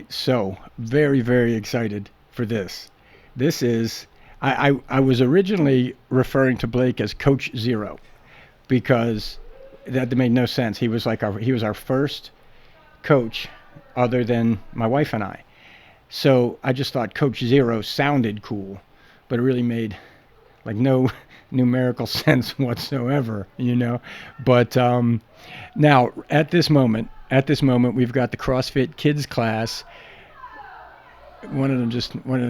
So very, very excited for this. This is I was originally referring to Blake as Coach Zero because that made no sense. He was our first coach other than my wife and I. So I just thought Coach Zero sounded cool, but it really made like no numerical sense whatsoever, you know. But now at this moment, we've got the CrossFit kids class. One of them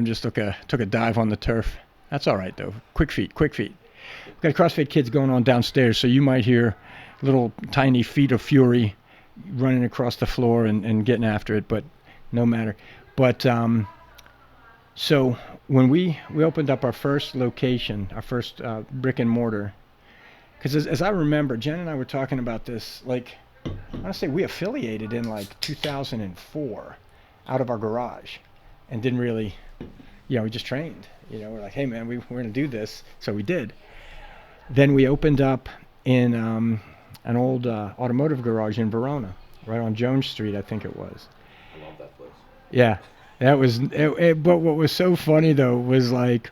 just took a dive on the turf. That's all right though. Quick feet, quick feet. We've got CrossFit kids going on downstairs, so you might hear little tiny feet of fury running across the floor and getting after it, but no matter. But so when we opened up our first location, our first brick and mortar, because as I remember, Jen and I were talking about this. Like, I want to say we affiliated in like 2004 out of our garage, and didn't really, we just trained. We're like, hey man, we're gonna do this, so we did. Then we opened up in an old automotive garage in Verona, right on Jones Street, I think it was. I love that place. Yeah, that was. But what was so funny though was like,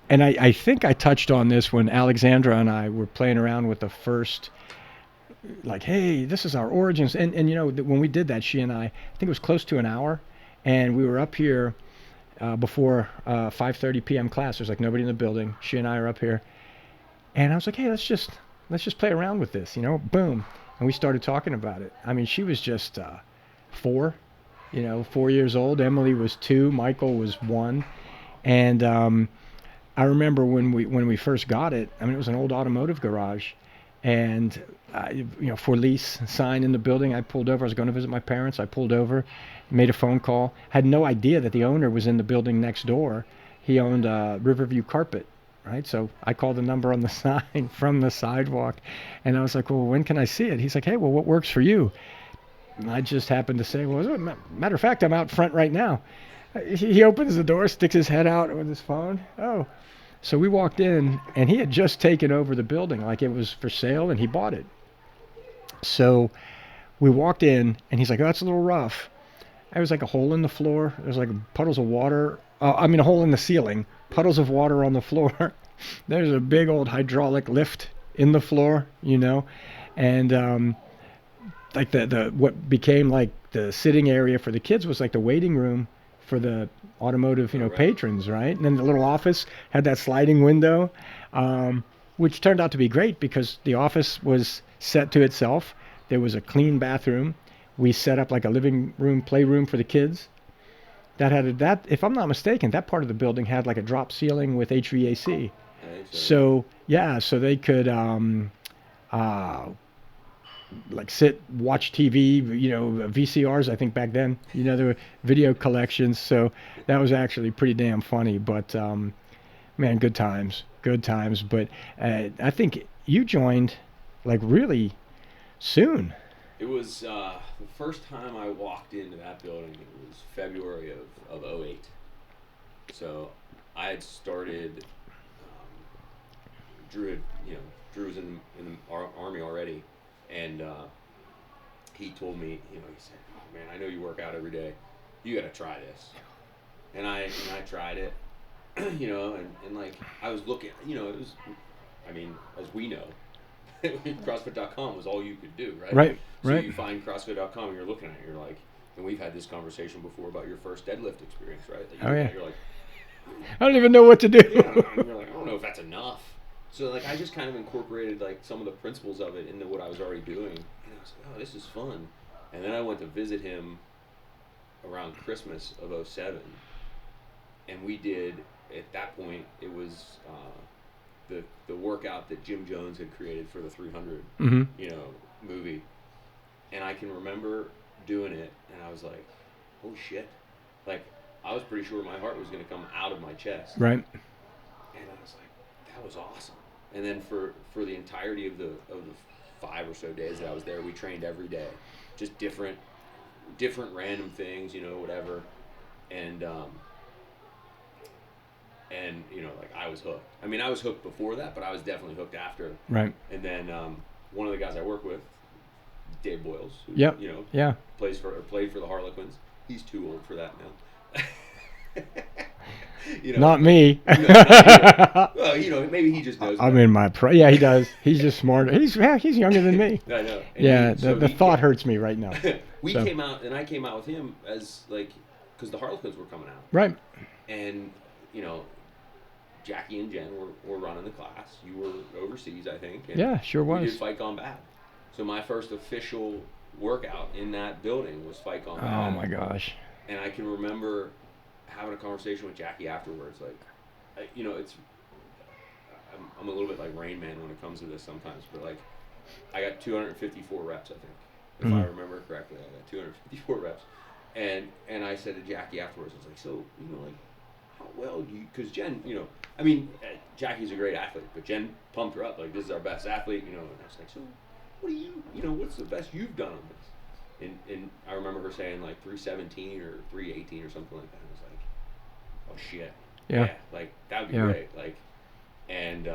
and I think I touched on this when Alexandra and I were playing around with the first, like, hey, this is our origins. And when we did that, she and I think it was close to an hour, and we were up here before 5:30 p.m. class. There's like nobody in the building. She and I are up here, and I was like, hey, let's just play around with this, boom. And we started talking about it. I mean, she was just 4, 4 years old. Emily was 2. Michael was 1. And I remember when we first got it, I mean, it was an old automotive garage. And, for lease sign in the building, I pulled over. I was going to visit my parents. I pulled over, made a phone call. Had no idea that the owner was in the building next door. He owned Riverview Carpet. Right, so I called the number on the sign from the sidewalk, and I was like, well, when can I see it? He's like, hey, well, what works for you? And I just happened to say, well, matter of fact, I'm out front right now. He opens the door, sticks his head out with his phone. Oh, so we walked in, and he had just taken over the building like it was for sale, and he bought it. So we walked in, and he's like, oh, that's a little rough. There was like a hole in the floor. There's like puddles of water. A hole in the ceiling. Puddles of water on the floor. There's a big old hydraulic lift in the floor, and like the what became like the sitting area for the kids was like the waiting room for the automotive, patrons, right? And then the little office had that sliding window, which turned out to be great because the office was set to itself. There was a clean bathroom. We set up like a living room, playroom for the kids. That if I'm not mistaken, that part of the building had like a drop ceiling with HVAC. So yeah, so they could like sit, watch TV, VCRs. I think back then, there were video collections. So that was actually pretty damn funny. But man, good times. But I think you joined like really soon. It was the first time I walked into that building. It was February of 08. So I had started. Drew was in the Army already, and he told me, he said, "Oh man, I know you work out every day. You got to try this." And I tried it, and like I was looking, it was, I mean, as we know, CrossFit.com was all you could do, right? So you find CrossFit.com and you're looking at it, you're like, and we've had this conversation before about your first deadlift experience, right? Like you're like, I don't even know what to do. And you're like, I don't know if that's enough. So like I just kind of incorporated like some of the principles of it into what I was already doing, and I was like, oh, this is fun. And then I went to visit him around Christmas of 07, and we did, at that point, it was the workout that Jim Jones had created for the 300, movie. And I can remember doing it, and I was like, oh shit. Like, I was pretty sure my heart was going to come out of my chest. Right. And I was like, that was awesome. And then for the entirety of the 5 or so days that I was there, we trained every day. Just different random things, whatever. And like I was hooked. I mean, I was hooked before that, but I was definitely hooked after. Right. And then one of the guys I work with, Dave Boyles, who, played for the Harlequins. He's too old for that now. Not me. No, not well, maybe he just knows. I'm in my yeah, he does. He's just smarter. He's younger than me. I know. And yeah, the thought hurts me right now. We came out, and I came out with him as like, because the Harlequins were coming out. Right. And Jackie and Jen were running the class. You were overseas, I think. And yeah, sure was. We did Fight Gone Bad. So my first official workout in that building was Fight Gone Bad. Oh my gosh. And I can remember having a conversation with Jackie afterwards. Like, I'm a little bit like Rain Man when it comes to this sometimes, but like, I got 254 reps, I think, if I remember correctly. I got 254 reps, and I said to Jackie afterwards, I was like, so like, how well do you? Because Jen, Jackie's a great athlete, but Jen pumped her up like, this is our best athlete, and I was like, so what do you, what's the best you've done on this? And I remember her saying like 317 or 318 or something like that. I was like, oh shit, yeah, like that would be great, like. And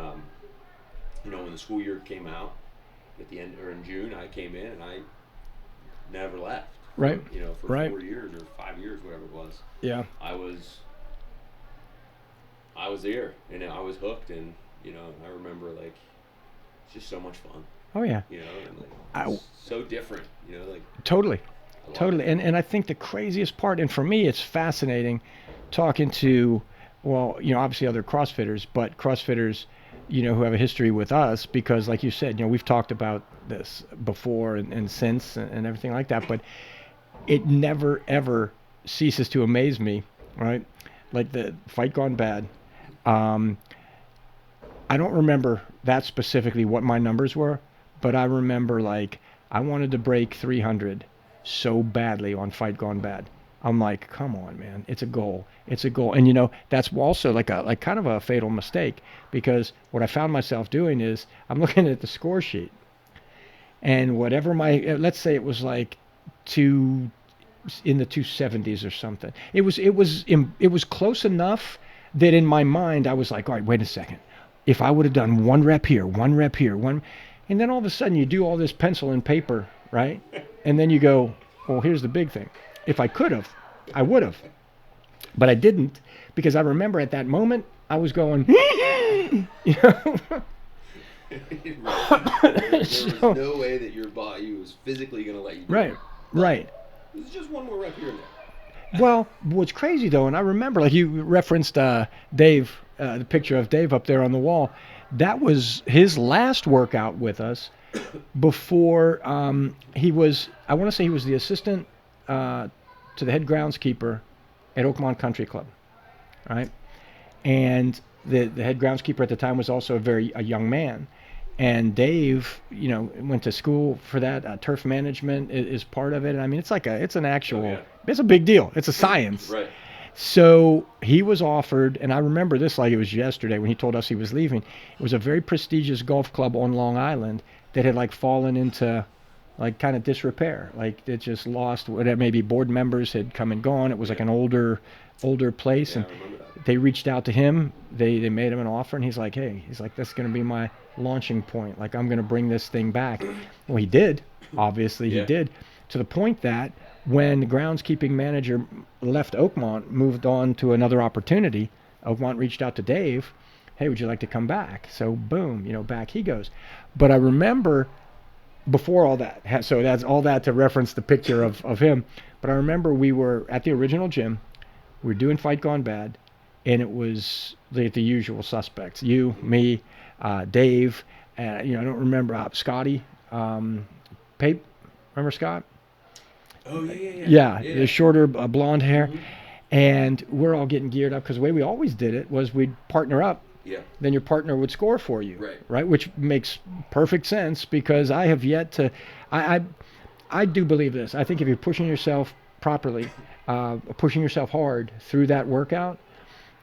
when the school year came out at the end or in June, I came in and I never left. Right. For 4 years or 5 years, whatever it was. Yeah. I was there, and I was hooked, and I remember like it's just so much fun. Oh yeah. And like it's so different. Like totally. And I think the craziest part, and for me, it's fascinating talking to. Well, obviously other CrossFitters, but CrossFitters, who have a history with us, because like you said, we've talked about this before and since and everything like that, but it never, ever ceases to amaze me, right? Like the Fight Gone Bad. I don't remember that specifically what my numbers were, but I remember like I wanted to break 300 so badly on Fight Gone Bad. I'm like, come on, man, it's a goal. And that's also like kind of a fatal mistake, because what I found myself doing is I'm looking at the score sheet, and whatever let's say it was like in the 270s or something. It was close enough that in my mind I was like, all right, wait a second. If I would have done one rep here, and then all of a sudden you do all this pencil and paper, right? And then you go, well, here's the big thing. If I could have, I would have. But I didn't, because I remember at that moment, I was going, There was no way that your body was physically going to let you do it. Right. It was just one more rep here and there. Well, what's crazy, though, and I remember, like you referenced Dave, the picture of Dave up there on the wall, that was his last workout with us before he was, I want to say he was the assistant to the head groundskeeper at Oakmont Country Club, right? And the head groundskeeper at the time was also a young man. And Dave, went to school for that. Turf management is part of it. I mean, it's an actual, it's a big deal. It's a science. Right. So he was offered, and I remember this like it was yesterday when he told us he was leaving. It was a very prestigious golf club on Long Island that had like fallen into like kind of disrepair. Like it just lost whatever, maybe board members had come and gone. It was like an older place. Yeah, and I remember that. they reached out to him. They made him an offer, and he's like, this is going to be my launching point. Like, I'm going to bring this thing back. Well, he did. Obviously, he did. To the point that when the groundskeeping manager left Oakmont, moved on to another opportunity, Oakmont reached out to Dave. Hey, would you like to come back? So, boom, back he goes. But I remember before all that, so that's all that to reference the picture of him. But I remember we were at the original gym. We were doing Fight Gone Bad, and it was the usual suspects. You, me, Dave, I don't remember, Scotty, Pape. Remember Scott? Oh, yeah. Yeah, the shorter blonde hair. Mm-hmm. And we're all getting geared up, because the way we always did it was we'd partner up. Yeah. Then your partner would score for you. Right. Which makes perfect sense, because I have yet to, I do believe this. I think if you're pushing yourself properly, pushing yourself hard through that workout,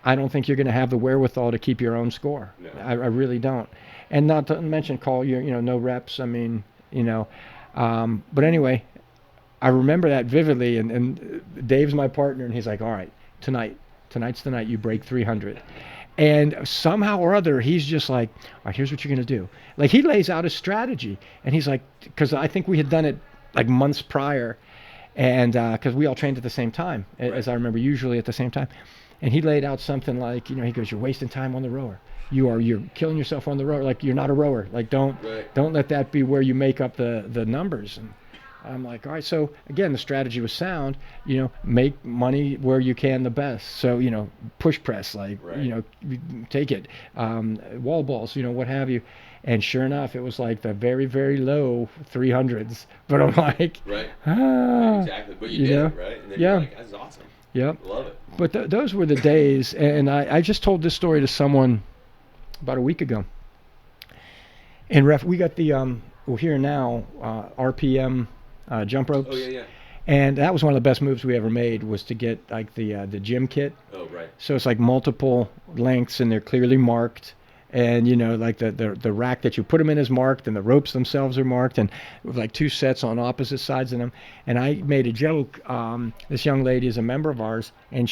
I don't think you're going to have the wherewithal to keep your own score. No. I really don't. And not to mention call your, no reps. I mean, but anyway, I remember that vividly, and Dave's my partner, and he's like, all right, tonight's the night you break 300. And somehow or other, he's just like, all right, here's what you're going to do. Like, he lays out a strategy, and he's like, because I think we had done it like months prior, and because we all trained at the same time, as I remember, usually at the same time. And he laid out something like, he goes, "You're wasting time on the rower. You're killing yourself on the rower. Like, you're not a rower. Like, don't let that be where you make up the numbers." And I'm like, all right. So again, the strategy was sound. Make money where you can the best. So push press, like take it, wall balls, what have you. And sure enough, it was like the very, very low 300s. But I'm like, exactly. But you did it, right? And then you're like, that's awesome. Yep. Love it. But those were the days. And I just told this story to someone about a week ago. And we got the we're here now, RPM jump ropes. Oh yeah. And that was one of the best moves we ever made, was to get like the gym kit. Oh right. So it's like multiple lengths and they're clearly marked. And like the rack that you put them in is marked, and the ropes themselves are marked, and with like 2 sets on opposite sides of them. And I made a joke. This young lady is a member of ours, and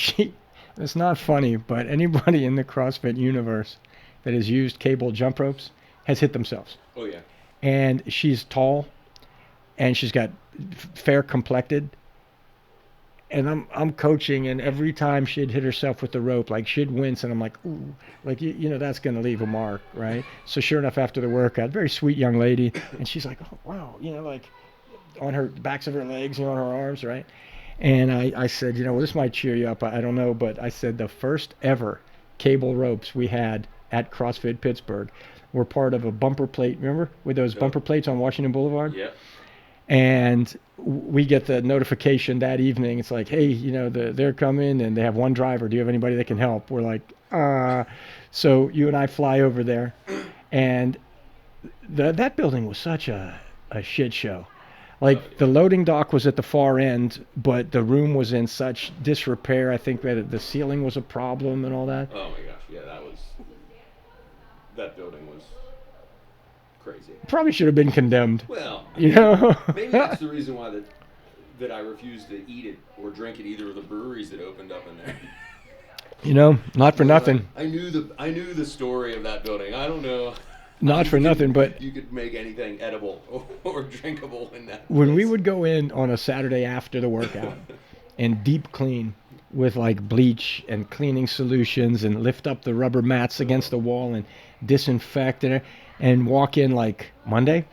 it's not funny, but anybody in the CrossFit universe that has used cable jump ropes has hit themselves. Oh yeah. And she's tall, and she's got fair complected. And I'm coaching, and every time she'd hit herself with the rope, like she'd wince, and I'm like, ooh, like that's gonna leave a mark, right? So sure enough, after the workout, very sweet young lady, and she's like, oh wow, like on her backs of her legs, on her arms, right? And I said, well, this might cheer you up, I don't know, but I said the first ever cable ropes we had at CrossFit Pittsburgh were part of a bumper plate. Remember, with those bumper plates on Washington Boulevard? Yeah. And we get the notification that evening. It's like, hey, they're coming and they have one driver. Do you have anybody that can help? We're like, So you and I fly over there, and that building was such a shit show. Like the loading dock was at the far end, but the room was in such disrepair. I think that the ceiling was a problem and all that. Oh my gosh, yeah, that building was crazy. Probably should have been condemned. Well, maybe that's the reason why that I refused to eat it or drink at either of the breweries that opened up in there. Not for nothing. I knew the story of that building. I don't know. Not for nothing, but you could make anything edible or drinkable in that place. When we would go in on a Saturday after the workout and deep clean with like bleach and cleaning solutions and lift up the rubber mats against the wall and disinfect and walk in like Monday,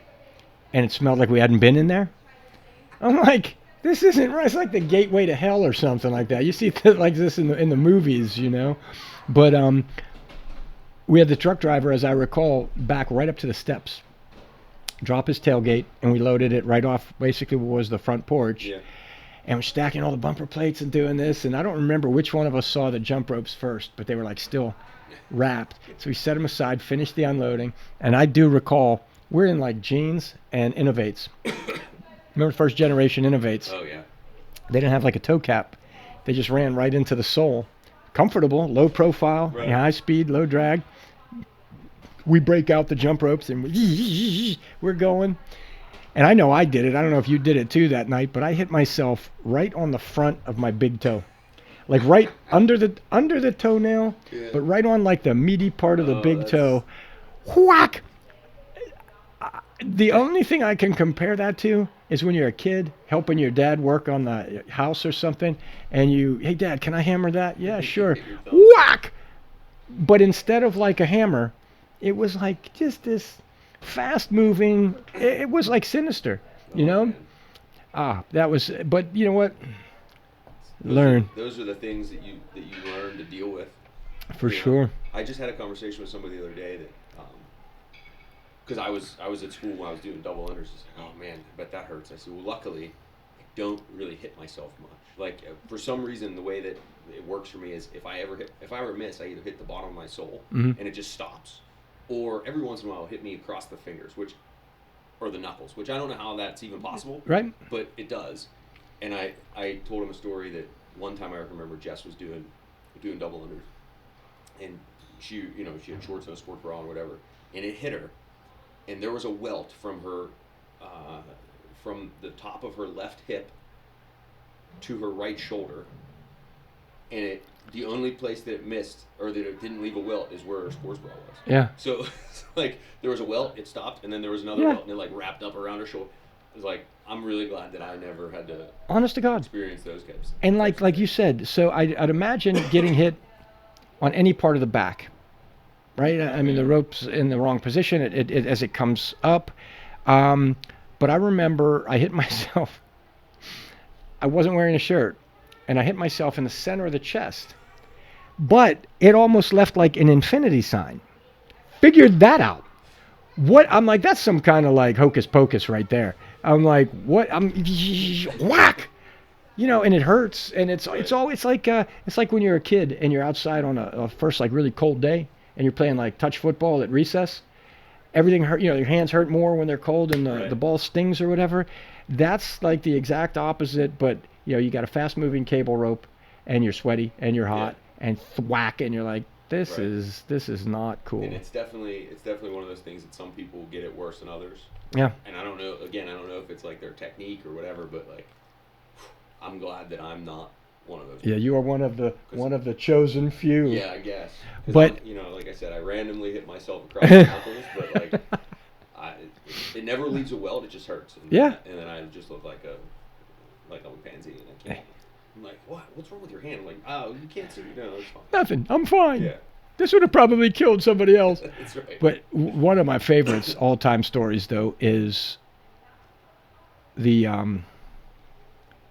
and it smelled like we hadn't been in there. I'm like, this isn't right. It's like the gateway to hell or something like that. You see like this in the movies, But we had the truck driver, as I recall, back right up to the steps, drop his tailgate, and we loaded it right off basically what was the front porch. Yeah. And we're stacking all the bumper plates and doing this. And I don't remember which one of us saw the jump ropes first, but they were like still wrapped. So we set them aside, finished the unloading. And I do recall we're in like jeans and Innovates. Remember first generation Innovates? Oh, yeah. They didn't have like a toe cap. They just ran right into the sole. Comfortable, low profile, right. High speed, low drag. We break out the jump ropes and we're going. And I know I did it. I don't know if you did it too that night, but I hit myself right on the front of my big toe. Like right under the toenail, yeah. But right on like the meaty part of the big toe. Whack! The only thing I can compare that to is when you're a kid helping your dad work on the house or something, and hey Dad, can I hammer that? Yeah, sure. Whack! But instead of like a hammer, it was like just this fast moving. It was like Sinister, Man. That was. But you know what? Those are the things that you learn to deal with. For sure. I just had a conversation with somebody the other day that, because I was at school when I was doing double unders. Like, oh man, I bet that hurts. I said, well, luckily, I don't really hit myself much. Like for some reason, the way that it works for me is if I ever miss, I either hit the bottom of my sole and it just stops, or every once in a while it'll hit me across the fingers, or the knuckles, which I don't know how that's even possible. Right. But it does. And I told him a story that one time I remember Jess was doing double unders, and she had shorts and a sport bra and whatever, and it hit her, and there was a welt from her, from the top of her left hip to her right shoulder, and the only place that it missed or that it didn't leave a welt is where her sports bra was. Yeah. So like there was a welt, it stopped, and then there was another welt, and it like wrapped up around her shoulder. was like, I'm really glad that I never had to Honest to God. experience those types. And types of like you things. said, so I'd imagine getting hit on any part of the back, right? I mean, the rope's in the wrong position as it comes up. Um, but I remember I hit myself. I wasn't wearing a shirt, and I hit myself in the center of the chest. But it almost left like an infinity sign. Figured that out. What I'm like, that's some kind of like hocus pocus right there. I'm like, what? I'm whack. And it hurts, and it's like when you're a kid and you're outside on a first like really cold day and you're playing like touch football at recess. Everything hurt. Your hands hurt more when they're cold and the Right. ball stings or whatever. That's like the exact opposite, but you got a fast moving cable rope, and you're sweaty and you're Yeah. hot and thwack, and you're like, this Right. is not cool. And it's definitely one of those things that some people get it worse than others. Yeah. And I don't know. Again, I don't know if it's like their technique or whatever, but like, I'm glad that I'm not one of those. Yeah, people. you are one of the chosen few. Yeah, I guess. 'Cause But like I said, I randomly hit myself across the knuckles, but like, it never leaves a welt. It just hurts. And, Yeah. And then I just look like I'm a pansy, and I can't. I'm like, what? What's wrong with your hand? I'm like, oh, you can't see. No, it's fine. Nothing. I'm fine. Yeah. This would have probably killed somebody else. That's right. But one of my favorites all-time stories, though, is the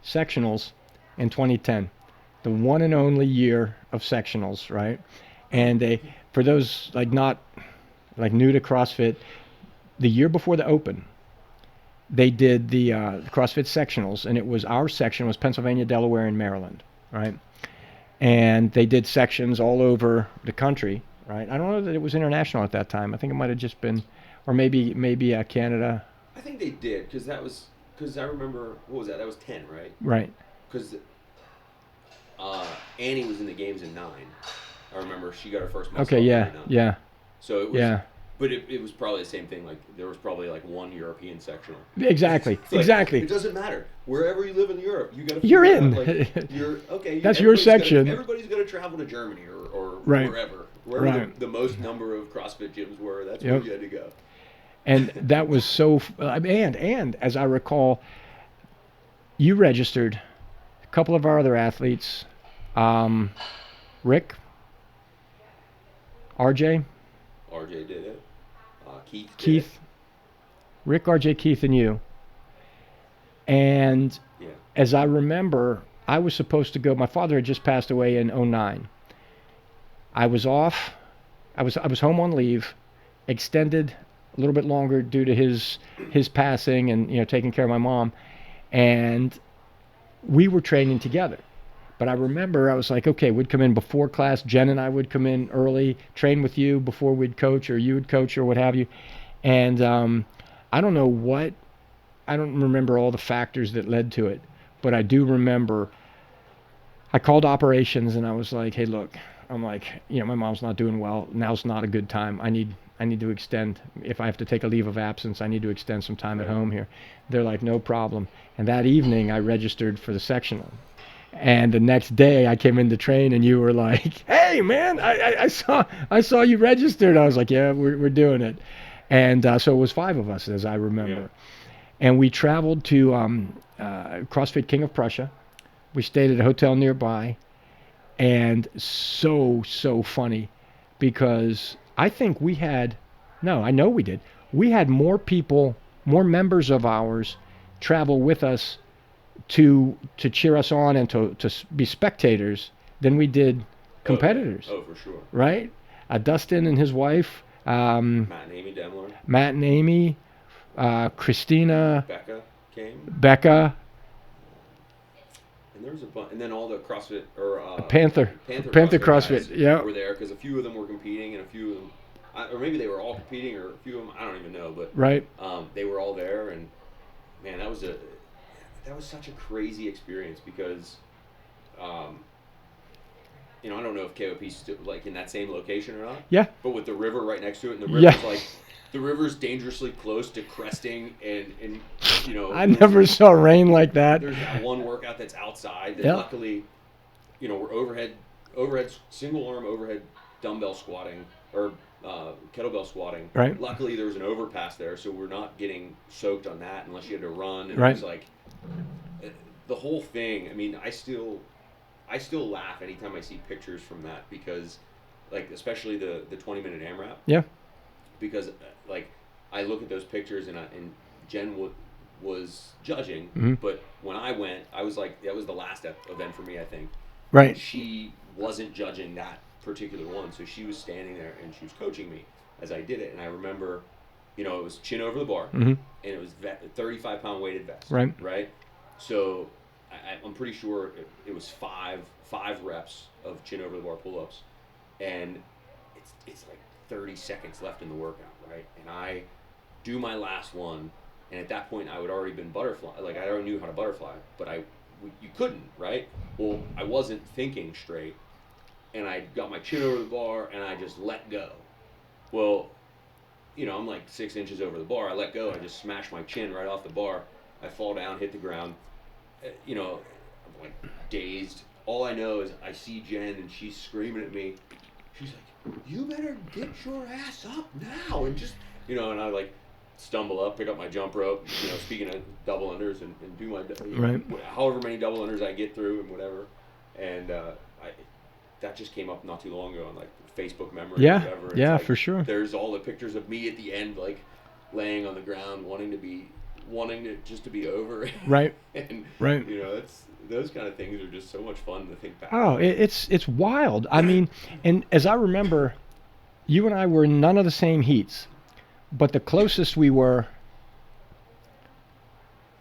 sectionals in 2010, the one and only year of sectionals, right? And for those like not like new to CrossFit, the year before the Open, they did the CrossFit sectionals, and it was our section was Pennsylvania, Delaware, and Maryland, right? And they did sections all over the country, right? I don't know that it was international at that time. I think it might have just been, or maybe Canada. I think they did because I remember what was that? That was 10, right? Right. Because Annie was in the games in 9. I remember she got her first muscle Okay. up Yeah. in 9. Yeah. So it was. Yeah. But it was probably the same thing. Like there was probably like one European sectional. Exactly. It's like, Exactly. It doesn't matter wherever you live in Europe. You got to. You're in. Like, you're okay. That's your section. Everybody's going to travel to Germany or Right. wherever Right. the most number of CrossFit gyms were. That's Yep. where you had to go. And that was so. And as I recall, you registered a couple of our other athletes, Rick, RJ, RJ did it. Keith. Did Keith, Rick, RJ, Keith, and you. And it. Yeah. as I remember, I was supposed to go. My father had just passed away in 2009. I was off. I was home on leave, extended a little bit longer due to his passing and taking care of my mom, and we were training together. But I remember I was like, okay, we'd come in before class. Jen and I would come in early, train with you before we'd coach, or you would coach, or what have you. And I don't remember all the factors that led to it, but I do remember I called operations and I was like, hey, look, I'm like, my mom's not doing well. Now's not a good time. I need to extend. If I have to take a leave of absence, I need to extend some time at home here. They're like, no problem. And that evening I registered for the sectional. And the next day I came in to train and you were like, hey man, I saw you registered. I was like, yeah, we're doing it. And so it was 5 of us, as I remember. Yeah. And we traveled to CrossFit King of Prussia. We stayed at a hotel nearby. And so funny because I think I know we did. We had more people, more members of ours travel with us to cheer us on and to be spectators than we did competitors. Oh, for sure. Right? Dustin and his wife, Matt and Amy Demler. Matt and Amy, Christina, Becca came. Becca, And there was a bunch, and then all the CrossFit or Panther CrossFit, guys yeah. were there because a few of them were competing and a few of them, or maybe they were all competing or a few of them, I don't even know, but Right. they were all there, and man, that was such a crazy experience because, I don't know if KOP's still like in that same location or not. Yeah. But with the river right next to it, and the Yeah. river's like. The river's dangerously close to cresting, and I never saw rain like that. There's that one workout that's outside that Yep. luckily, we're overhead single arm overhead dumbbell squatting or kettlebell squatting. Right. Luckily, there was an overpass there, so we're not getting soaked on that unless you had to run. And Right. it was like the whole thing. I mean, I still laugh anytime I see pictures from that because, like, especially the 20-minute AMRAP. Yeah. Because like I look at those pictures and Jen was judging, Mm-hmm. but when I went, I was like, that was the last event for me, I think. Right. And she wasn't judging that particular one, so she was standing there and she was coaching me as I did it. And I remember, it was chin over the bar, Mm-hmm. and it was 35-pound weighted vest. Right. Right. So I'm pretty sure it was five reps of chin over the bar pull-ups, and it's like 30 seconds left in the workout, right? And I do my last one, and at that point I would already been butterfly. Like I already knew how to butterfly, but you couldn't, right? Well, I wasn't thinking straight, and I got my chin over the bar, and I just let go. Well, I'm like 6 inches over the bar. I let go. I just smash my chin right off the bar. I fall down, hit the ground. I'm like dazed. All I know is I see Jen, and she's screaming at me. She's like, "You better get your ass up now!" And just, and I like stumble up, pick up my jump rope. Speaking of double unders, and do my Right. however many double unders I get through and whatever. And that just came up not too long ago on like Facebook memory. Yeah. Or whatever. It's Yeah, like, for sure. There's all the pictures of me at the end, like laying on the ground, wanting to just to be over. Right. And Right. those kind of things are just so much fun to think back. Oh, it's wild. I mean, and as I remember, you and I were in none of the same heats, but the closest we were,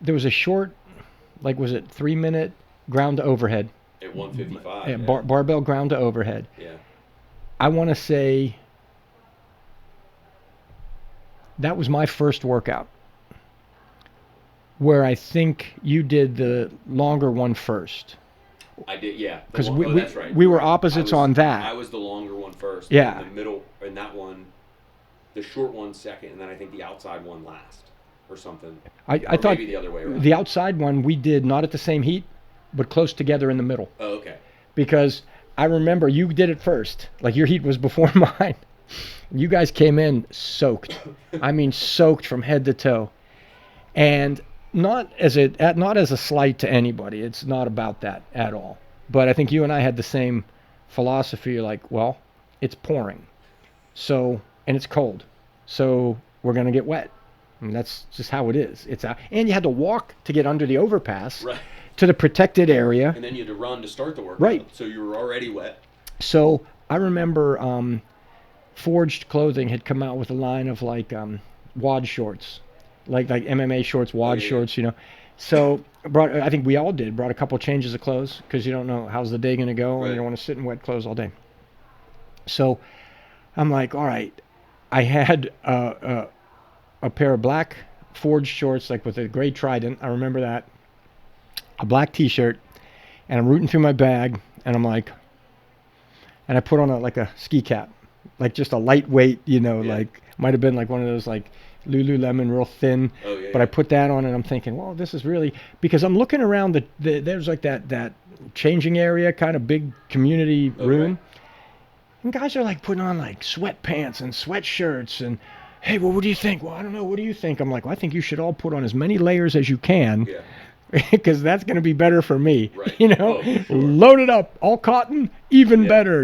there was a short, like, was it 3-minute ground to overhead? At 155. Yeah, barbell ground to overhead. Yeah. I want to say that was my first workout, where I think you did the longer one first. I did, yeah. Because that's right. we were opposites on that. I was the longer one first. Yeah. In the middle, in that one, the short one second, and then I think the outside one last, or something. I Or thought maybe the other way around. the outside one we did not at the same heat, but close together in the middle. Oh, okay. Because I remember you did it first. Like your heat was before mine. You guys came in soaked. I mean, soaked from head to toe. And not as a slight to anybody. It's not about that at all. But I think you and I had the same philosophy. Like, well, it's pouring, and it's cold, so we're gonna get wet. And that's just how it is. It's out, and you had to walk to get under the overpass. Right. To the protected area. And then you had to run to start the workout. Right. So you were already wet. So I remember Forged Clothing had come out with a line of like WOD shorts, like MMA shorts, WOD shorts, So I think we all brought a couple changes of clothes because you don't know how's the day going to go, and you don't want to sit in wet clothes all day. So I'm like, all right, I had a pair of black Forged shorts, like with a gray trident. I remember that. A black T-shirt, and I'm rooting through my bag, and I'm like, and I put on a ski cap, like just a lightweight, like might have been like one of those like Lululemon, real thin. Oh, yeah, but I put that on, and I'm thinking, well, this is really, because I'm looking around there's like that changing area, kind of big community room, and guys are like putting on like sweatpants and sweatshirts, and hey, well, what do you think? Well, I don't know. What do you think? I'm like, well, I think you should all put on as many layers as you can. Yeah. Because that's going to be better for me, Right. Oh, sure. Load it up, all cotton, even better,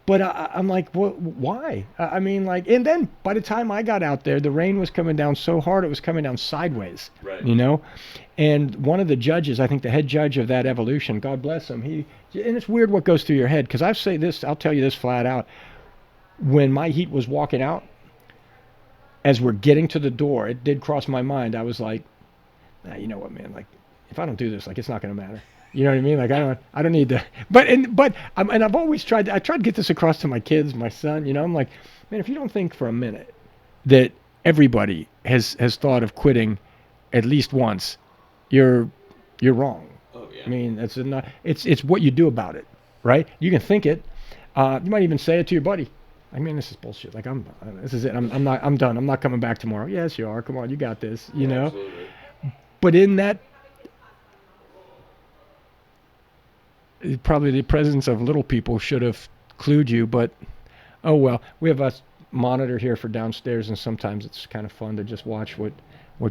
But I'm like, well, why? I mean, like, and then by the time I got out there, the rain was coming down so hard, it was coming down sideways, right. And one of the judges, I think the head judge of that evolution, God bless him, and it's weird what goes through your head, because I'll tell you this flat out. When my heat was walking out, as we're getting to the door, it did cross my mind. I was like, you know what, man? Like, if I don't do this, like, it's not going to matter. You know what I mean? Like, I don't need to. But I've always tried to get this across to my kids, my son. I'm like, man, if you don't think for a minute that everybody has thought of quitting at least once, you're wrong. Oh yeah. I mean, it's what you do about it, right? You can think it. You might even say it to your buddy. I mean, this is bullshit. Like, this is it. I'm done. I'm not coming back tomorrow. Yes, you are. Come on, you got this. Absolutely. But in that, probably the presence of little people should have clued you. But Oh well, we have a monitor here for downstairs, and sometimes it's kind of fun to just watch what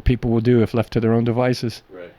people will do if left to their own devices. Right.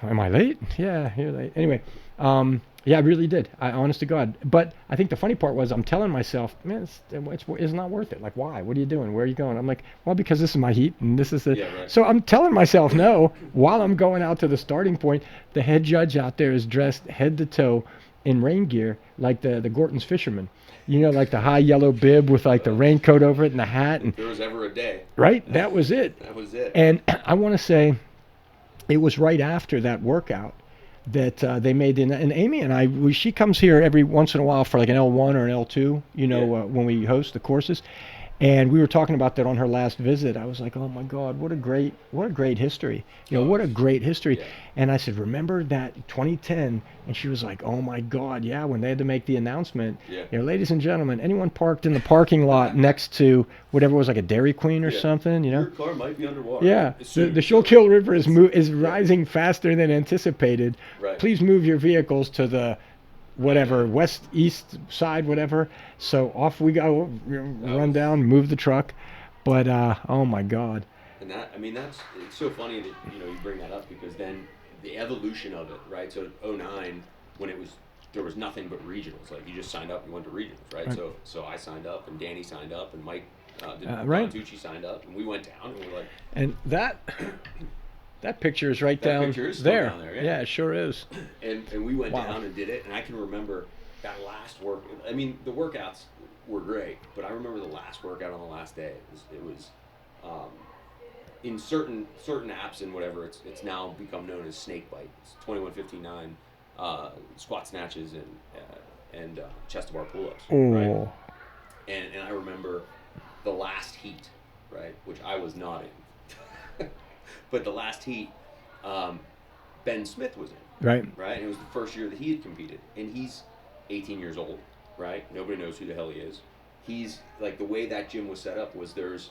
Am I late? Yeah, you're late. Anyway, yeah, I really did. I, honest to God. But I think the funny part was I'm telling myself, man, it's not worth it. Like, why? What are you doing? Where are you going? I'm like, well, because this is my heat, and this is the. Yeah, right. So I'm telling myself no while I'm going out to the starting point. The head judge out there is dressed head to toe in rain gear, like the Gorton's fisherman. You know, like the high yellow bib with like the raincoat over it and the hat, and If there was ever a day, right, that was it. that was it. And I want to say it was right after that workout that they made and Amy and she comes here every once in a while for like an L1 or an L2, you know, Yeah. when we host the courses. And we were talking about that on her last visit. I was like, oh my God, what a great history. You know, what a great history. Yeah. And I said, remember that 2010? And she was like, oh my God, yeah, when they had to make the announcement, Yeah. you know, ladies and gentlemen, anyone parked in the parking lot next to whatever was like a Dairy Queen or Yeah. something, you know? Your car might be underwater. Yeah, Soon. the Schuylkill River is rising faster than anticipated. Right. Please move your vehicles to the whatever west east side, whatever. So off we go, run down, move the truck. But oh my God, And that, I mean, it's so funny that, you know, you bring that up, because then the evolution of it, right? So '09, when there was nothing but regionals. Like, you just signed up, you went to regionals, right? Right. So I signed up, and Danny signed up, and Mike, right. Tucci signed up, and we went down, and we're like, and that picture is right That down picture is still there. down there, yeah. Yeah, it sure is. and we went Wow. down and did it, and I can remember that last work. I mean, the workouts were great, but I remember the last workout on the last day. It was in certain apps and whatever. It's now become known as snake bite. It's 21:59 squat snatches and chest to bar pull ups. Oh, Right? And I remember the last heat, right, which I was not in. But the last heat, Ben Smith was in, right. right? And it was the first year that he had competed. And he's 18 years old, right? Nobody knows who the hell he is. He's, like, the way that gym was set up was there's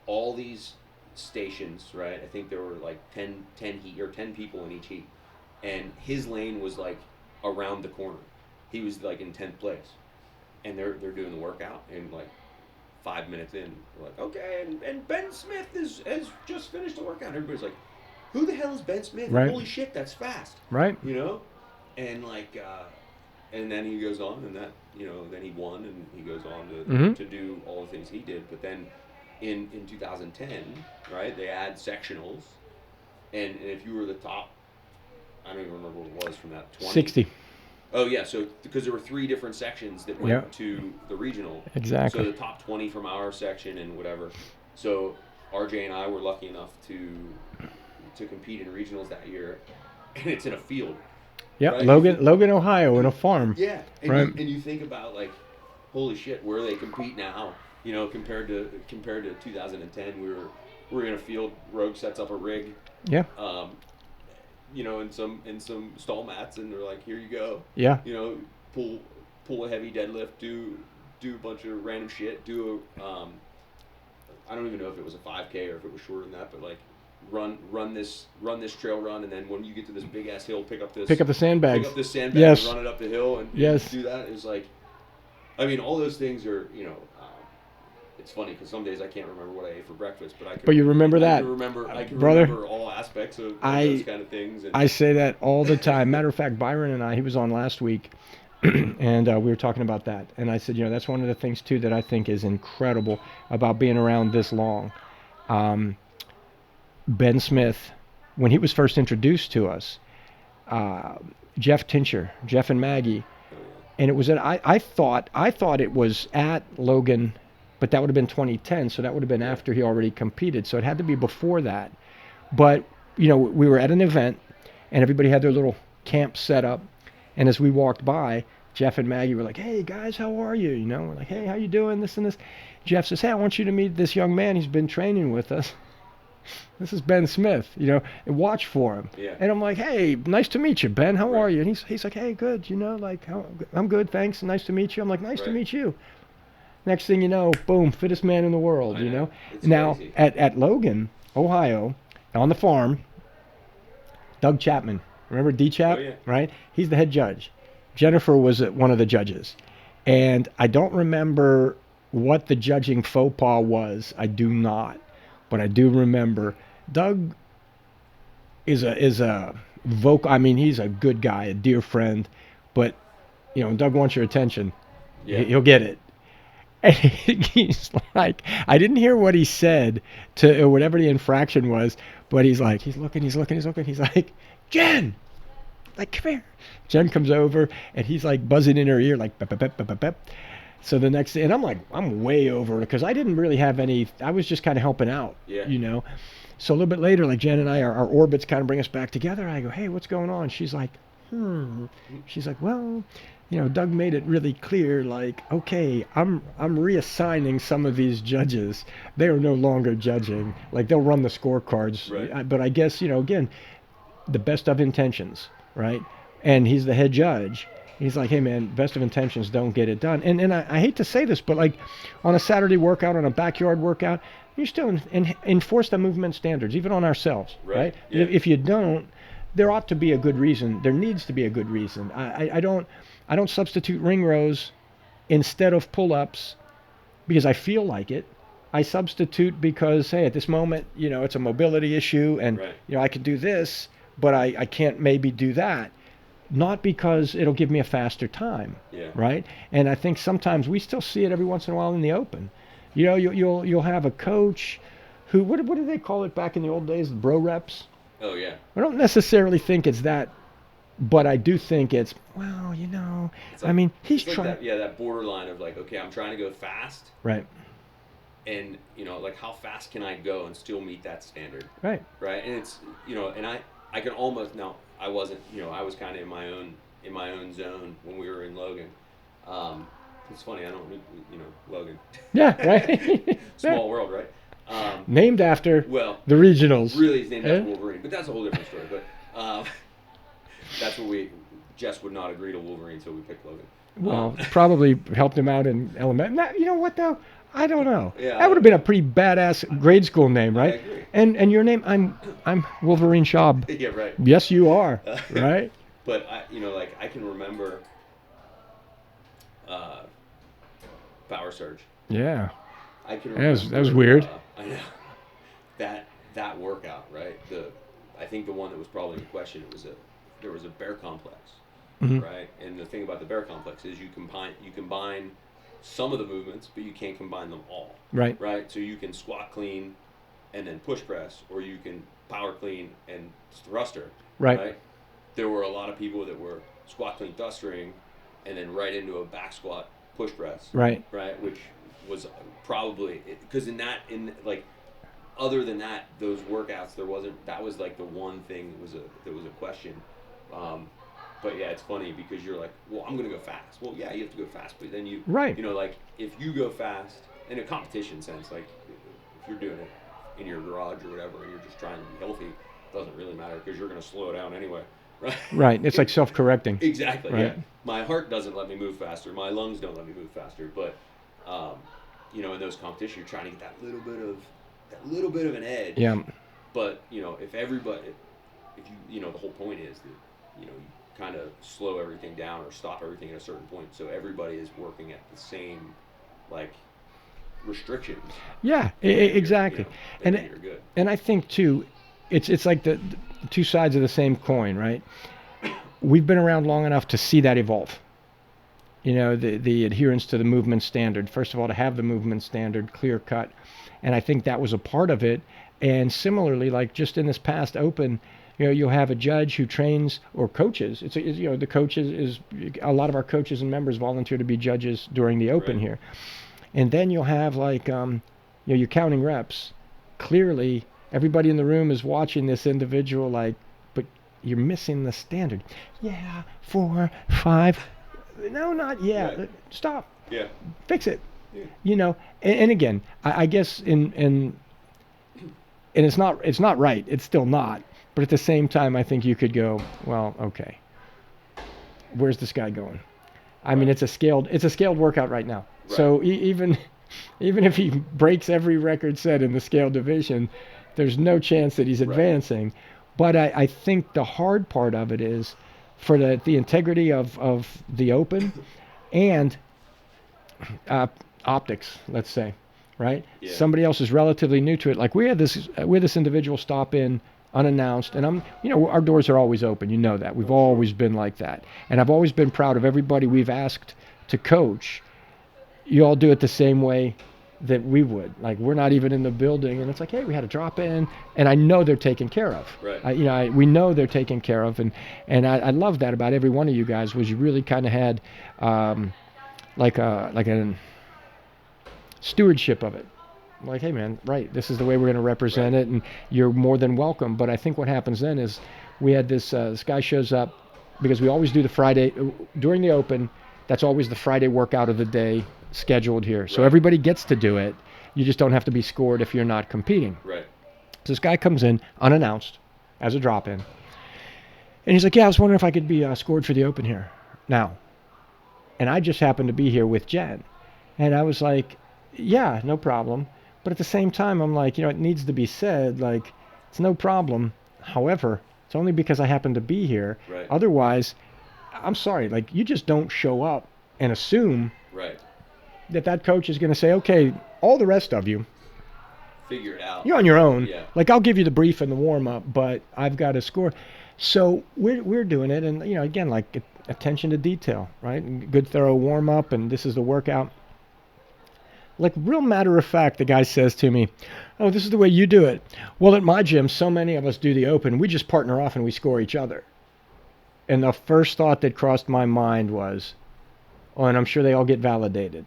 all these stations, right? I think there were, like, 10 heat, or 10 people in each heat. And his lane was, like, around the corner. He was, like, in 10th place. And they're doing the workout, and, like, 5 minutes in, we're like, okay, and Ben Smith has just finished the workout. Everybody's like, who the hell is Ben Smith? Right. Holy shit, that's fast. Right. You know? And like, and then he goes on, and that, you know, then he won, and he goes on to do all the things he did. But then in 2010, right, they add sectionals, and if you were the top, I don't even remember what it was from that, 20. 60. Oh yeah, so because there were 3 different sections that went Yep. to the regional. Exactly. So the top 20 from our section and whatever. So RJ and I were lucky enough to compete in regionals that year, and it's in a field. Yep, right? Logan, Ohio, in a farm. Yeah, and, Right. and you think about, like, holy shit, where they compete now. You know, compared to 2010, we're in a field. Rogue sets up a rig. Yeah. You know, in some stall mats, and they're like, here you go. Yeah. You know, pull a heavy deadlift, do a bunch of random shit, do a I don't even know if it was a 5K or if it was shorter than that, but like run this trail run, and then when you get to this big ass hill, pick up the sandbag, Yes. and run it up the hill, and Yes. do that. It's like, I mean, all those things are, you know. It's funny because some days I can't remember what I ate for breakfast, but I can. But you remember that. I can Brother, remember all aspects of those kind of things. And I say that all the time. Matter of fact, Byron and I, he was on last week, and we were talking about that. And I said, you know, that's one of the things, too, that I think is incredible about being around this long. Ben Smith, when he was first introduced to us, Jeff and Maggie, and it was at, I thought it was at Logan, but that would have been 2010, so that would have been after he already competed. So it had to be before that. But, you know, we were at an event, and everybody had their little camp set up. And as we walked by, Jeff and Maggie were like, hey, guys, how are you? You know, we're like, hey, how you doing, this and this. Jeff says, hey, I want you to meet this young man. He's been training with us. This is Ben Smith, you know, and watch for him. Yeah. And I'm like, hey, nice to meet you, Ben. How are you? And he's like, hey, good, you know, like, I'm good, thanks. Nice to meet you. I'm like, nice to meet you. Next thing you know, boom, fittest man in the world, you know. It's now, crazy. at Logan, Ohio, on the farm, Doug Chapman. Remember D-Chap? Oh, yeah. Right? He's the head judge. Jennifer was one of the judges. And I don't remember what the judging faux pas was. I do not. But I do remember Doug is a vocal. I mean, he's a good guy, a dear friend, but Doug wants your attention. Yeah. He'll get it. And he's like, I didn't hear what he said to or whatever the infraction was, but he's like, he's looking. He's like, Jen, like, come here. Jen comes over and he's like buzzing in her ear, like, bep, bep, bep, bep, bep, bep. So the next, and I'm like, I'm way over because I didn't really have any. I was just kind of helping out, Yeah. So a little bit later, like Jen and I, our orbits kind of bring us back together. I go, hey, what's going on? She's like, She's like, well, Doug made it really clear, like, okay, I'm reassigning some of these judges. They are no longer judging. Like, they'll run the scorecards. Right. But I guess, again, the best of intentions, right? And he's the head judge. He's like, hey, man, best of intentions don't get it done. And I hate to say this, but like on a Saturday workout, on a backyard workout, you still enforce the movement standards, even on ourselves, right? Yeah. If you don't, there ought to be a good reason. There needs to be a good reason. I don't substitute ring rows instead of pull-ups because I feel like it. I substitute because, hey, at this moment, it's a mobility issue, and Right. I can do this, but I can't maybe do that. Not because it'll give me a faster time, Yeah. right? And I think sometimes we still see it every once in a while in the open. You'll have a coach who what did they call it back in the old days? The bro reps. Oh yeah. I don't necessarily think it's that, but I do think it's It's I like- mean, he's it's like trying. that borderline of like, okay, I'm trying to go fast, Right, and like how fast can I go and still meet that standard, right, right? And it's and I can almost now I wasn't I was kind of in my own zone when we were in Logan. It's funny I don't Logan. yeah, right. Small world, right? Named after Well, the regionals. really, it's named Eh? after Wolverine, but that's a whole different story. But that's what Jess would not agree to Wolverine, so we picked Logan. Well, probably helped him out in elementary. You know what though? I don't know. Yeah, That would have been a pretty badass grade school name, right? I agree. And your name? I'm Wolverine Schaub. Yeah, right. Yes, you are. Right? But like I can remember Power Surge. Yeah. I can That remember. was weird. I know that workout, right? I think the one that was probably in question. There was a bear complex, Mhm. right? And the thing about the bear complex is you combine some of the movements, but you can't combine them all, Right. right? So you can squat clean and then push press, or you can power clean and thruster, Right. There were a lot of people that were squat clean thrusting and then right into a back squat push press, Right. which was probably because other than that, those workouts that was like the one thing that was a question. But yeah, it's funny because you're like, well, I'm gonna go fast. Well, yeah, you have to go fast, but then Right. like if you go fast in a competition sense, like if you're doing it in your garage or whatever, and you're just trying to be healthy, it doesn't really matter because you're gonna slow down anyway, right? Right. It's like self-correcting. Exactly. Right. Yeah. My heart doesn't let me move faster. My lungs don't let me move faster. But in those competitions, you're trying to get that little bit of an edge. Yeah. But if the whole point is that you kind of slow everything down or stop everything at a certain point, so everybody is working at the same like restrictions. Yeah. And then you're- Exactly. and And then you're good. and I think too, it's like the two sides of the same coin, right? We've been around long enough to see that evolve. The adherence to the movement standard. First of all, to have the movement standard clear cut, and I think that was a part of it. And similarly, like just in this past Open, you'll have a judge who trains or coaches. The coaches is a lot of our coaches and members volunteer to be judges during the Open Right. here, and then you'll have like you're counting reps. Clearly, everybody in the room is watching this individual like, but you're missing the standard. Yeah, 4, 5. No, not yet. Right. Stop. Yeah. Fix it. Yeah. And again, I guess and it's not right. It's still not. But at the same time, I think you could go, well, okay. Where's this guy going? I mean, Right. it's a scaled workout right now. Right. So even if he breaks every record set in the scale division, there's no chance that he's Right. advancing. But I think the hard part of it is for the integrity of the Open and optics, let's say, right? Yeah. Somebody else is relatively new to it. Like we had this individual stop in unannounced, and our doors are always open. You know that. We've always been like that, and I've always been proud of everybody we've asked to coach. You all do it the same way that we would. Like we're not even in the building, and it's like, hey, we had a drop in, and I know they're taken care of. Right. We know they're taken care of, and I love that about every one of you guys. Was you really kind of had like a stewardship of it. Like, hey man, right, this is the way we're going to represent it, and you're more than welcome. But I think what happens then is we had this guy shows up, because we always do the Friday during the open. That's always the Friday workout of the day scheduled here. So everybody gets to do it. You just don't have to be scored if you're not competing. Right. So this guy comes in unannounced as a drop-in. And he's like, yeah, I was wondering if I could be scored for the open here now. And I just happened to be here with Jen. And I was like, yeah, no problem. But at the same time, I'm like, it needs to be said, like, it's no problem. However, it's only because I happen to be here. Right. Otherwise, I'm sorry, like, you just don't show up and assume that coach is going to say, okay, all the rest of you, figure it out. you're on your own. Yeah. Like, I'll give you the brief and the warm-up, but I've got to score. So we're doing it, and, again, like, attention to detail, right? And good, thorough warm-up, and this is the workout. Like, real matter of fact, the guy says to me, oh, this is the way you do it. Well, at my gym, so many of us do the open, we just partner off and we score each other. And the first thought that crossed my mind was, oh, and I'm sure they all get validated.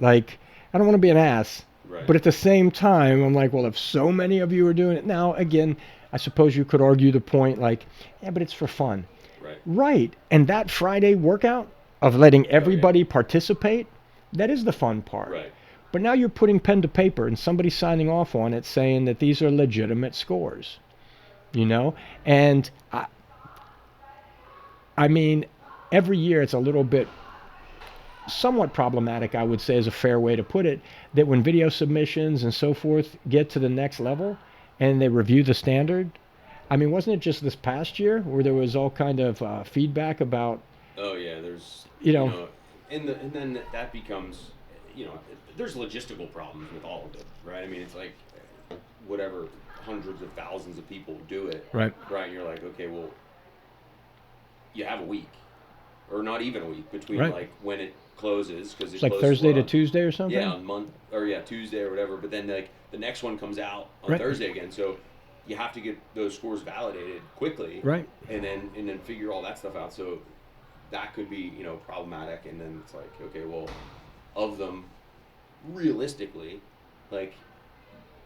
Like, I don't want to be an ass, but at the same time, I'm like, well, if so many of you are doing it now, again, I suppose you could argue the point, like, yeah, but it's for fun. Right. And that Friday workout of letting everybody participate, that is the fun part. Right. But now you're putting pen to paper and somebody's signing off on it saying that these are legitimate scores, And I mean, every year it's a little bit somewhat problematic, I would say, is a fair way to put it, that when video submissions and so forth get to the next level and they review the standard, I mean, wasn't it just this past year where there was all kind of feedback about... Oh, yeah, there's, and then that becomes, there's logistical problems with all of it, right? I mean, it's like, whatever, hundreds of thousands of people do it. Right. And you're like, okay, well, you have a week, or not even a week, between, like, when it closes, because it's like Thursday to Tuesday or something? Yeah, Tuesday or whatever, but then, like, the next one comes out on Thursday again, so you have to get those scores validated quickly, and then figure all that stuff out. So that could be problematic. And then it's like, okay, well, of them, realistically, like,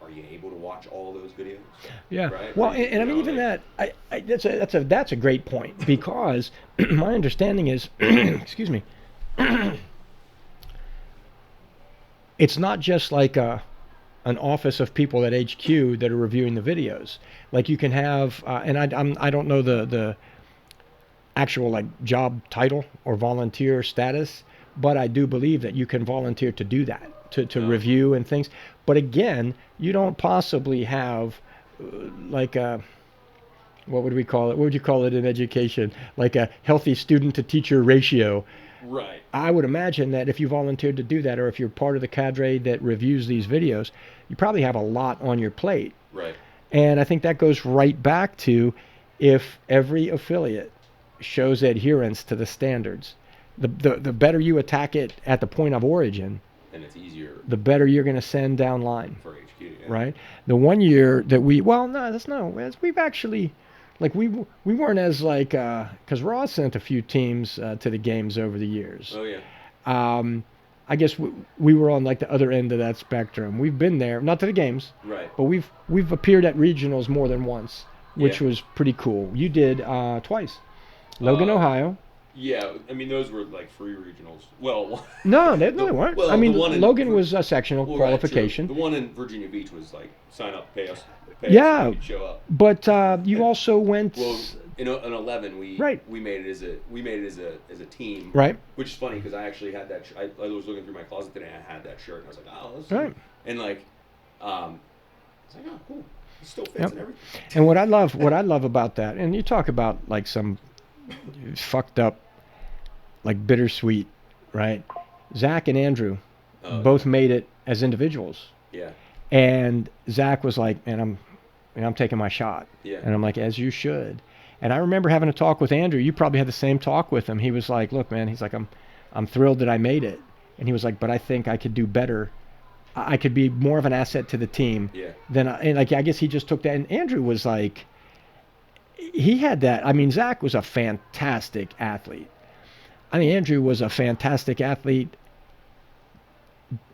are you able to watch all those videos? Yeah. Right? Well, and I mean, even that, that's a great point, because my understanding is, excuse me, it's not just like an office of people at HQ that are reviewing the videos. Like, you can have, and I don't know the actual, like, job title or volunteer status, but I do believe that you can volunteer to do that, to review and things. But again, you don't possibly have like a, what would we call it? What would you call it in education? Like a healthy student to teacher ratio. Right. I would imagine that if you volunteered to do that, or if you're part of the cadre that reviews these videos, you probably have a lot on your plate. Right. And I think that goes right back to, if every affiliate shows adherence to the standards, the better you attack it at the point of origin, and it's easier, the better you're going to send down line. For HQ, yeah. Right? The one year that we've actually, like, we weren't as, like, because Raw sent a few teams to the games over the years. Oh, yeah. I guess we were on, like, the other end of that spectrum. We've been there, not to the games, right, but we've appeared at regionals more than once, which was pretty cool. You did twice. Logan, Ohio. Yeah, I mean, those were like free regionals. Well, no, they weren't. Well, I mean, Logan was a sectional qualification. Right, the one in Virginia Beach was like, sign up, pay us, show up. But you also went. Well, in 11, we made it as a team. Right. Which is funny, because I actually had that. I was looking through my closet today, and I had that shirt, and I was like, oh, this. Right. And like, I was like, oh, cool. It still fits and everything. And what I love about that, and you talk about, like, some fucked up, like, bittersweet, right? Zach and Andrew Oh, both made it as individuals. yeah. And Zach was like, "Man, I'm taking my shot." Yeah. And I'm like, "As you should." And I remember having a talk with Andrew. You probably had the same talk with him. He was like, "Look, man," he's like, I'm thrilled that I made it." And he was like, "But I think I could do better. I could be more of an asset to the team Yeah. than and like I guess he just took that." And Andrew was like, he had that. I mean, Zach was a fantastic athlete. I mean, Andrew was a fantastic athlete,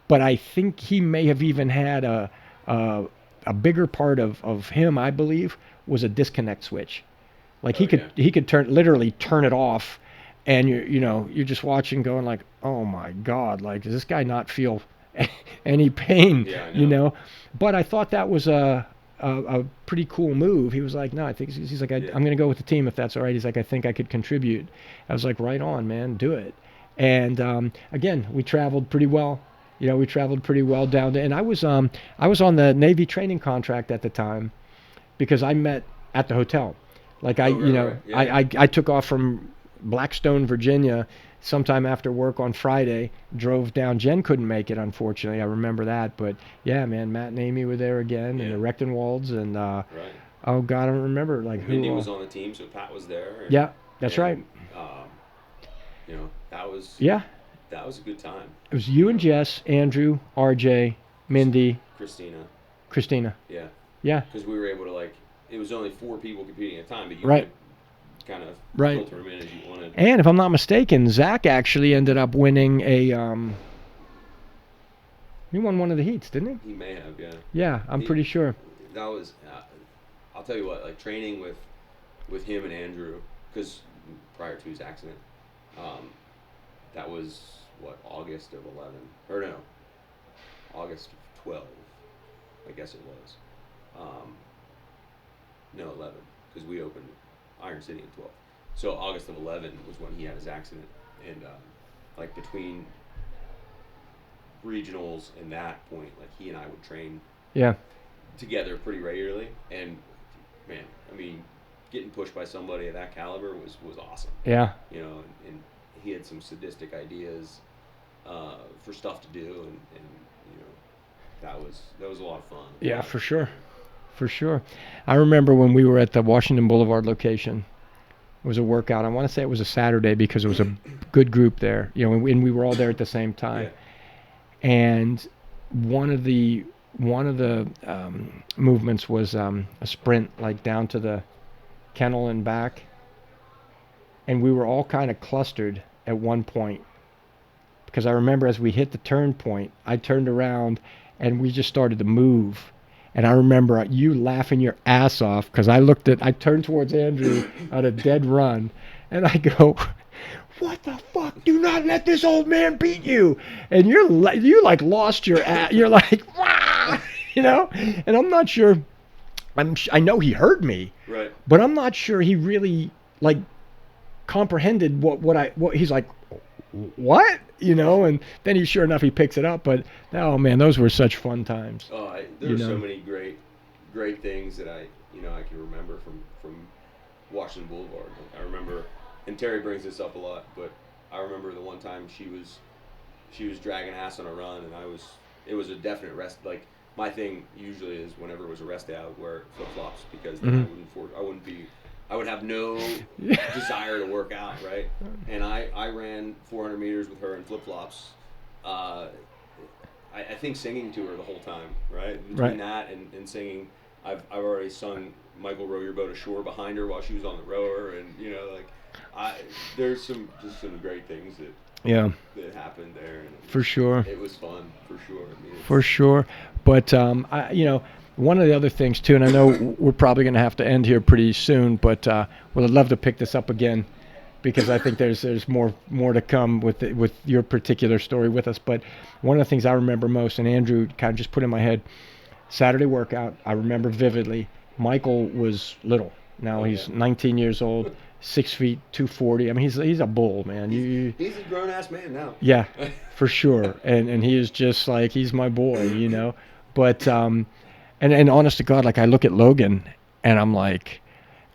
but I think he may have even had a, a bigger part of him, I believe, was a disconnect switch. Like Oh, yeah. he could literally turn it off, and you're just watching, going like, "Oh my God, like does this guy not feel any pain?" Yeah, I know. But I thought that was a pretty cool move. He was like, "No, I think," he's like, Yeah. "I'm going to go with the team if that's all right." He's like, "I think I could contribute." I was like, "Right on, man, do it." And again, we traveled pretty well. We traveled pretty well down to, and I was on the Navy training contract at the time because I met at the hotel. Like Oh, right. Yeah. I took off from Blackstone, Virginia, sometime after work on Friday. Drove down. Jen couldn't make it, unfortunately. I remember that, but yeah, man, Matt and Amy were there again, and Yeah. the Rechtenwalds, and Right. oh God, I don't remember like who. Mindy was on the team, so Pat was there. Yeah, that's right. That was Yeah, a good time. it was you and Jess, Andrew, RJ, Mindy, Christina. Yeah, Yeah. Because we were able to it was only 4 people competing at a time, but you Right. could kind of Right. filter them in as you wanted. and if I'm not mistaken, Zach actually ended up winning a. He won one of the heats, didn't he? He may have, yeah. Yeah, I'm He- pretty sure. That was, I'll tell you what, training with him and Andrew, because prior to his accident, that was August of 11, or no, August of 12, I guess it was. No, 11, because we opened Iron City in 12. So August of 11 was when he had his accident, and between regionals and that point, he and I would train Yeah, together pretty regularly, and man, I mean, getting pushed by somebody of that caliber was awesome. yeah, And he had some sadistic ideas for stuff to do, and that was a lot of fun. yeah, for sure, for sure. I remember when we were at the Washington Boulevard location. It was a workout. I want to say it was a Saturday because it was a good group there. And we were all there at the same time. Yeah. And one of the movements was a sprint down to the kennel and back, and we were all kind of clustered at one point because I remember as we hit the turn point, I turned around and we just started to move. And I remember you laughing your ass off because I turned towards Andrew on a dead run, and I go, "What the fuck? Do not let this old man beat you!" And you lost your ass. You're like, "Wah!" And I'm not sure. I know he heard me, Right. but I'm not sure he really comprehended what he's like. What? And then sure enough he picks it up. But oh man, those were such fun times. Oh, there are so many great things that I can remember from Washington Boulevard. I remember, and Terry brings this up a lot, but I remember the one time she was dragging ass on a run, and it was a definite rest. My thing usually is whenever it was a rest day, I would wear flip flops because then I would have no desire to work out, right? And I ran 400 meters with her in flip flops. I think singing to her the whole time, right? Between that and singing, I've already sung "Michael, Row Your Boat Ashore" behind her while she was on the rower, and there's some great things that happened there. And For sure. It was fun, for sure. I mean, For sure. But one of the other things too, and I know we're probably going to have to end here pretty soon, but I'd love to pick this up again because I think there's more to come with your particular story with us. But one of the things I remember most, and Andrew kind of just put in my head, Saturday workout, I remember vividly. Michael was little. Now he's 19 years old, 6 feet, 240. I mean, he's a bull, man. He's a grown ass man now. Yeah, for sure. And he is just he's my boy, But and honest to God, I look at Logan and I'm like,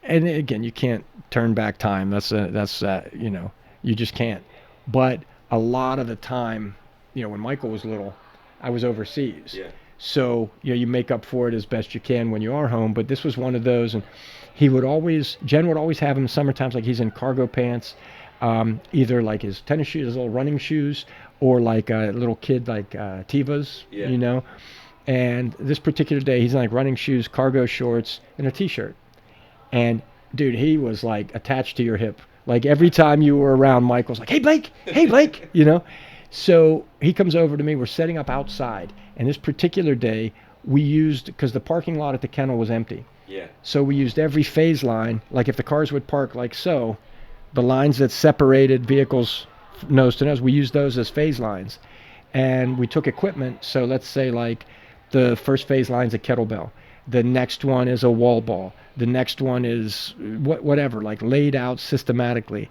and again, you can't turn back time. That's you just can't. But a lot of the time, when Michael was little, I was overseas. Yeah. So, you make up for it as best you can when you are home. But this was one of those, and Jen would always have him summertimes, like he's in cargo pants, either like his tennis shoes, his little running shoes, or like a little kid like Tevas, Yeah. And this particular day, he's in like running shoes, cargo shorts, and a T-shirt. And dude, he was like attached to your hip. Like every time you were around, Michael's like, hey Blake, So he comes over to me. We're setting up outside, and this particular day, we used because the parking lot at the kennel was empty. Yeah. So we used every phase line. Like if the cars would park like so, the lines that separated vehicles nose to nose, we used those as phase lines. And we took equipment. So let's say like the first phase line's a kettlebell. The next one is a wall ball. The next one is whatever, like laid out systematically.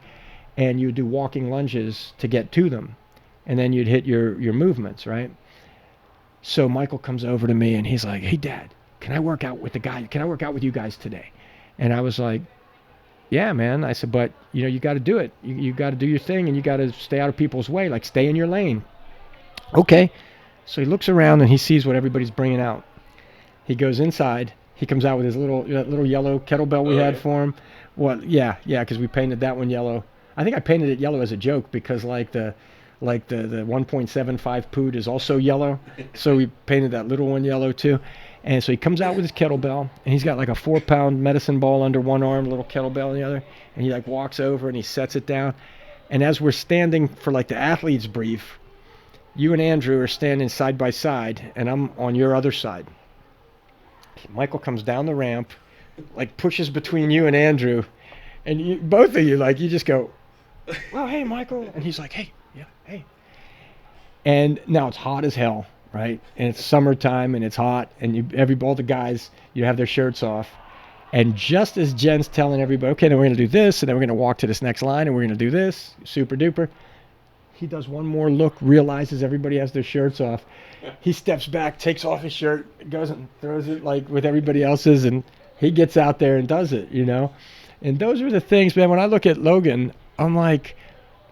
And you do walking lunges to get to them. And then you'd hit your movements, right? So Michael comes over to me and he's like, hey, Dad, can I work out with the guy? Can I work out with you guys today? And I was like, yeah, man. I said, but, you got to do it. You got to do your thing, and you got to stay out of people's way, like stay in your lane. Okay. So he looks around and he sees what everybody's bringing out. He goes inside. He comes out with his little yellow kettlebell we had for him. Well, yeah, because we painted that one yellow. I think I painted it yellow as a joke because the 1.75 pood is also yellow, so we painted that little one yellow too. And so he comes out with his kettlebell, and he's got like a 4-pound medicine ball under one arm, a little kettlebell in the other, and he like walks over and he sets it down. And as we're standing for like the athlete's brief, you and Andrew are standing side by side, and I'm on your other side. Michael comes down the ramp, like pushes between you and Andrew, and both of you, like you just go, well, hey, Michael. And he's like, hey, yeah, hey. And now it's hot as hell, right? And it's summertime and it's hot, and all the guys, have their shirts off. And just as Jen's telling everybody, okay, then we're going to do this, and then we're going to walk to this next line, and we're going to do this, super duper. He does one more look, realizes everybody has their shirts off. He steps back, takes off his shirt, goes and throws it like with everybody else's, and he gets out there and does it, And those are the things, man, when I look at Logan, I'm like,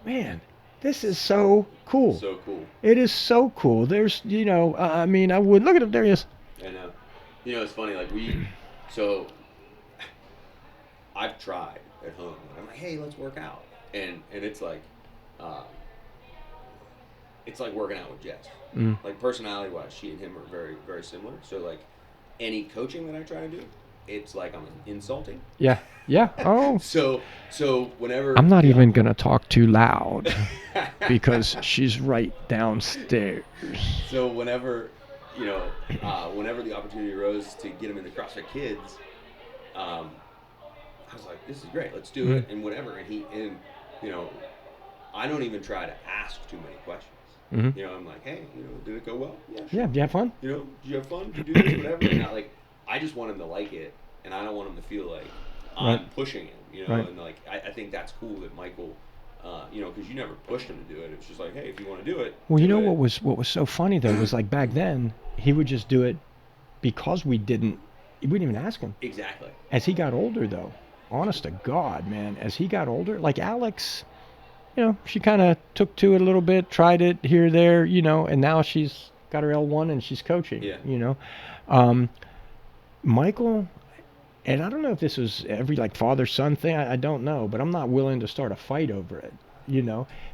man, this is so cool. So cool. It is so cool. There's, I would look at him. There he is. I know. It's funny. Like so I've tried at home. I'm like, hey, let's work out, and it's like working out with Jess. Like personality-wise, she and him are very, very similar. So like any coaching that I try to do, it's like I'm insulting. Yeah. Oh. So whenever I'm not even gonna talk too loud because she's right downstairs. So whenever whenever the opportunity arose to get him in the CrossFit Kids, I was like, this is great. Let's do it, and whatever. And I don't even try to ask too many questions. I'm like, hey, did it go well? Yeah. Sure. Yeah. Did you have fun? Did you have fun? Did you do this? Whatever. And not like, I just want him to like it, and I don't want him to feel like I'm pushing him. Right. And like I think that's cool that Michael, because you never pushed him to do it. It's just like, hey, if you want to do it. Well, what was so funny though was like back then he would just do it because we didn't even ask him. Exactly. As he got older though, honest to God, man, as he got older, like Alex, she kind of took to it a little bit, tried it here, there, and now she's got her L1 and she's coaching. Yeah. Michael, and I don't know if this was every like father-son thing, I don't know, but I'm not willing to start a fight over it,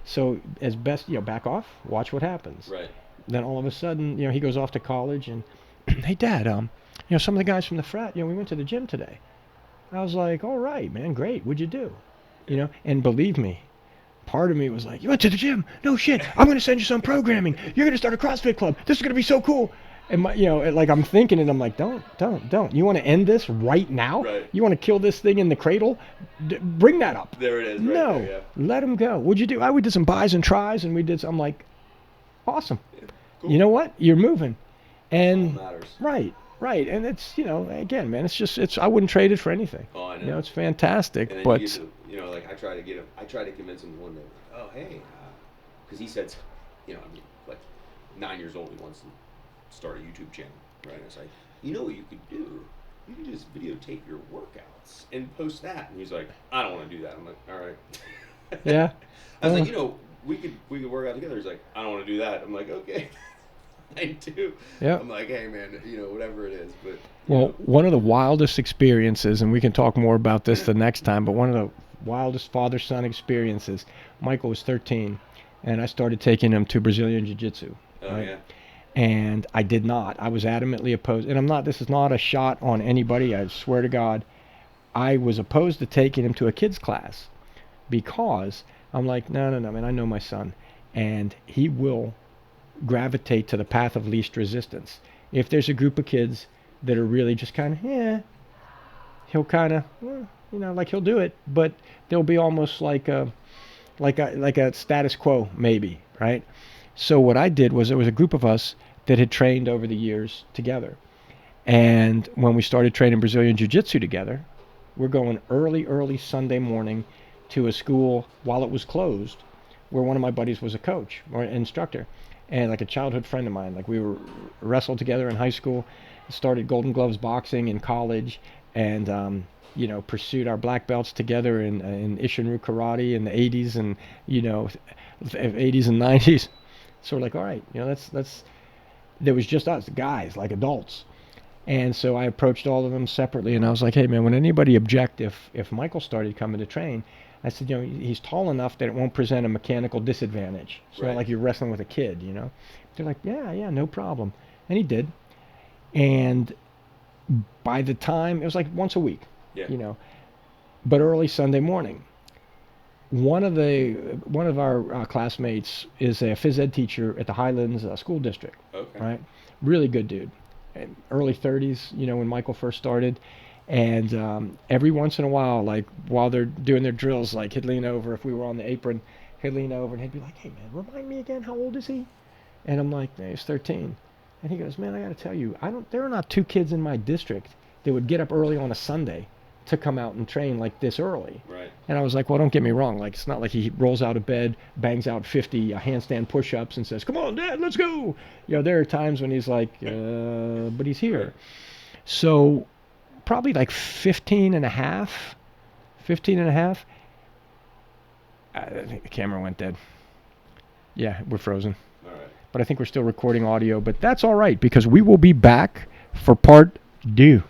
So as best, back off, watch what happens. Right. Then all of a sudden, he goes off to college and, hey, Dad, some of the guys from the frat, we went to the gym today. I was like, all right, man, great. What'd you do? And believe me, part of me was like, you went to the gym? No shit. I'm going to send you some programming. You're going to start a CrossFit club. This is going to be so cool. And like I'm thinking, and I'm like, don't. You want to end this right now? Right. You want to kill this thing in the cradle? Bring that up. There it is. Right no, there, yeah. Let him go. What'd you do? We did some buys and tries, and I'm like, awesome. Yeah, cool. You know what? You're moving. And That's all that right. matters. And it's, again, man, it's I wouldn't trade it for anything. Oh, I know. It's fantastic. And then but you get to, like I try to convince him one day, like, oh hey, because he said, like 9 years old, he wants to start a YouTube channel, right? I was like, what you could do? You could just videotape your workouts and post that. And he's like, I don't want to do that. I'm like, all right. Yeah. I was like, we could work out together. He's like, I don't want to do that. I'm like, okay. I do. Yeah. I'm like, hey man, whatever it is. But Well, one of the wildest experiences, and we can talk more about this the next time, but one of the wildest father-son experiences, Michael was 13, and I started taking him to Brazilian Jiu-Jitsu. oh right? yeah, And I did not. I was adamantly opposed. And this is not a shot on anybody. I swear to God, I was opposed to taking him to a kids class because I'm like, no, man, I know my son, and he will gravitate to the path of least resistance. If there's a group of kids that are really just kind of, he'll kind of, like he'll do it, but they'll be almost like a status quo, maybe, right? So what I did was there was a group of us that had trained over the years together. And when we started training Brazilian Jiu-Jitsu together, we're going early Sunday morning to a school while it was closed, where one of my buddies was a coach or an instructor, and like a childhood friend of mine. Like we were wrestled together in high school, started Golden Gloves boxing in college, and pursued our black belts together in Ishinru karate in the 80s and 80s and 90s. So we're like, all right, that's there was just us guys, like adults. And so I approached all of them separately, and I was like, hey man, would anybody object if Michael started coming to train? I said, he's tall enough that it won't present a mechanical disadvantage. It's not like you're wrestling with a kid, They're like, yeah, no problem. And he did. And by the time, it was like once a week, but early Sunday morning, one of our classmates is a phys ed teacher at the Highlands School District. Okay. Right? Really good dude. Early 30s, when Michael first started. And every once in a while, like while they're doing their drills, like he'd lean over, if we were on the apron, he'd lean over and he'd be like, hey man, remind me again, how old is he? And I'm like, he's 13. And he goes, man, I got to tell you, there are not two kids in my district that would get up early on a Sunday to come out and train like this early. Right. And I was like, well, don't get me wrong. Like, it's not like he rolls out of bed, bangs out 50 handstand push-ups and says, come on, Dad, let's go. There are times when he's like, but he's here. Right. So probably like 15 and a half. I think the camera went dead. Yeah, we're frozen. All right. But I think we're still recording audio, but that's all right because we will be back for part 2.